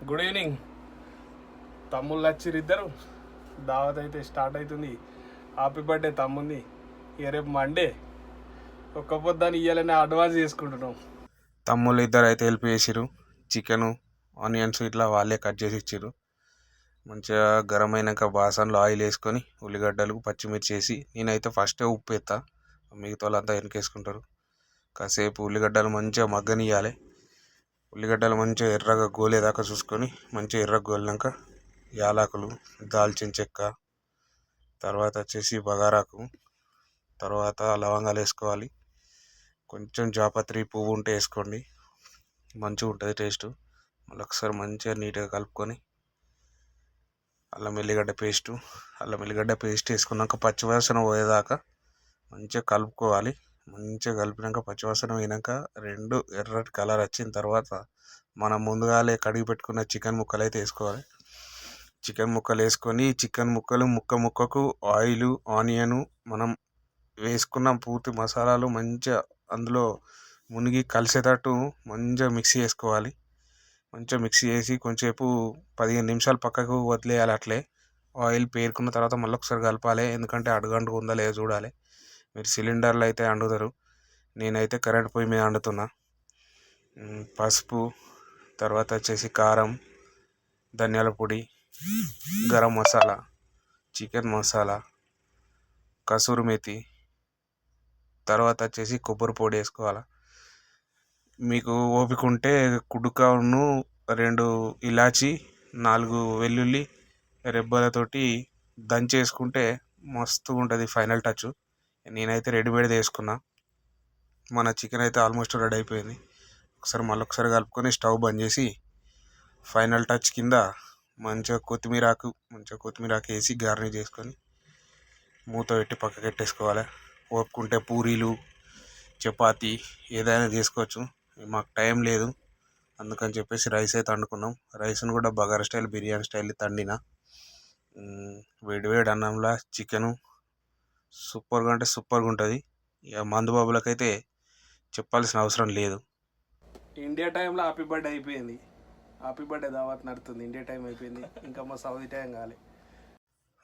Good evening. తమ్ముళ్ళు వచ్చిర్రు ఇద్దరు. దావత్ అయితే స్టార్ట్ అవుతుంది. హ్యాపీ బర్త్డే తమ్ముంది. ఇక రేపు మండే. ఒక్క పొద్దాన్ని ఇవ్వాలని అడ్వాన్స్ చేసుకుంటున్నాం. తమ్ముళ్ళు ఇద్దరు అయితే హెల్ప్ చేసిర్రు. చికెను ఆనియన్స్ ఇట్లా వాళ్ళే కట్ చేసి ఇచ్చిర్రు. మంచిగా గరం అయినాక బాసన్లో ఆయిల్ వేసుకొని ఉల్లిగడ్డలు పచ్చిమిర్చి వేసి నేనైతే ఫస్టే ఉప్పు వేస్తా, మిగతా వాళ్ళంతా వెనకేసుకుంటారు. కాసేపు ఉల్లిగడ్డలు మంచిగా మగ్గనియాలి. ఉల్లిగడ్డలు మంచిగా ఎర్రగా గోలేదాకా చూసుకొని మంచిగా ఎర్రగా గోలినాక యాలకులు, దాల్చిన చెక్క, తర్వాత వచ్చేసి బగారాకు, తర్వాత లవంగాలు వేసుకోవాలి. కొంచెం జాపత్రి పువ్వు ఉంటే వేసుకోండి, మంచిగా ఉంటుంది టేస్ట్. మళ్ళీ ఒకసారి మంచిగా నీట్గా కలుపుకొని అల్లం ఎల్లిగడ్డ పేస్ట్ వేసుకున్నాక పచ్చివాసన పోయేదాకా మంచిగా కలుపుకోవాలి. మంచిగా కలిపినాక పచ్చివాసన పోయినాక రెండు ఎర్రటి కలర్ వచ్చిన తర్వాత మనం ముందుగాలే కడిగి పెట్టుకున్న చికెన్ ముక్కలు అయితే వేసుకోవాలి. చికెన్ ముక్కలు వేసుకొని చికెన్ ముక్కలు ముక్కకు ఆయిల్, ఆనియను, మనం వేసుకున్న పూర్తి మసాలాలు మంచిగా అందులో మునిగి కలిసేటట్టు మంచిగా మిక్సీ చేసుకోవాలి. మంచిగా మిక్సీ చేసి కొంచెంసేపు 15 నిమిషాలు పక్కకు వదిలేయాలి. అట్లే ఆయిల్ పేరుకున్న తర్వాత మళ్ళీ ఒకసారి కలపాలి, ఎందుకంటే అడుగంటుకు ఉందా లేదో చూడాలి. మీరు సిలిండర్లో అయితే వండుతారు, నేనైతే కరెంట్ పొయ్యి మీద వండుతున్నా. పసుపు, తర్వాత వచ్చేసి కారం, ధనియాల పొడి, గరం మసాలా, చికెన్ మసాలా, కసూరి మేతి, తర్వాత వచ్చేసి కొబ్బరి పొడి వేసుకోవాలి. మీకు ఓపిక ఉంటే కుడుకాను 2 ఇలాచి, 4 వెల్లుల్లి రెబ్బలతోటి దంచేసుకుంటే మస్తుగా ఉంటుంది ఫైనల్ టచ్. నేనైతే రెడీమేడ్ వేసుకున్నా. మన చికెన్ అయితే ఆల్మోస్ట్ రెడీ అయిపోయింది. ఒకసారి కలుపుకొని స్టవ్ బంద్ చేసి ఫైనల్ టచ్ కింద మంచిగా కొత్తిమీరాకు వేసి గార్నిష్ చేసుకొని మూత పెట్టి పక్కకి పెట్టేసుకోవాలి. ఓపుకుంటే పూరీలు, చపాతీ ఏదైనా చేసుకోవచ్చు. మాకు టైం లేదు, అందుకని చెప్పేసి రైస్ అయితే వండుకున్నాం. రైస్ను కూడా బగారా స్టైల్, బిర్యానీ స్టైల్ తండిన వేడి అన్నంలో చికెను సూపర్గా అంటే సూపర్గా ఉంటుంది. ఇక మందు బాబులకైతే చెప్పాల్సిన అవసరం లేదు. ఇండియా టైంలో హ్యాపీ బర్త్డే అయిపోయింది. హ్యాపీ బర్త్డే దావత్ నడుతుంది. ఇండియా టైం అయిపోయింది, ఇంకా మా సౌదీ టైం కాలే.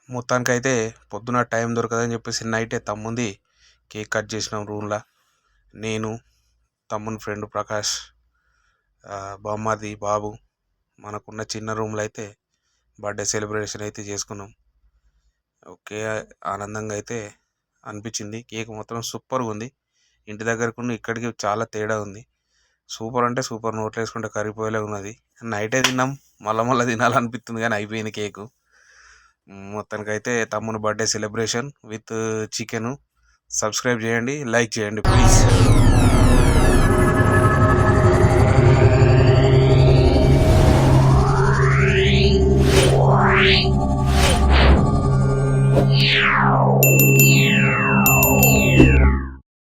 మొత్తానికైతే పొద్దున టైం దొరకదని చెప్పేసి నైటే తమ్ముంది కేక్ కట్ చేసినాం రూమ్లో. నేను, తమ్ముని ఫ్రెండ్ ప్రకాష్, బామ్మది బాబు, మనకున్న చిన్న రూమ్లో అయితే బర్త్డే సెలబ్రేషన్ అయితే చేసుకున్నాం. ఓకే, ఆనందంగా అయితే అనిపించింది. కేక్ మాత్రం సూపర్గా ఉంది. ఇంటి దగ్గరకు ఇక్కడికి చాలా తేడా ఉంది. సూపర్ అంటే సూపర్, నోట్లో వేసుకుంటే కరిగిపోయేలా ఉన్నది. నైటే తిన్నాం, మళ్ళీ తినాలనిపిస్తుంది కానీ అయిపోయింది కేకు. మొత్తానికైతే తమ్ముని birthday celebration with chicken. Subscribe చేయండి, లైక్ చేయండి ప్లీజ్.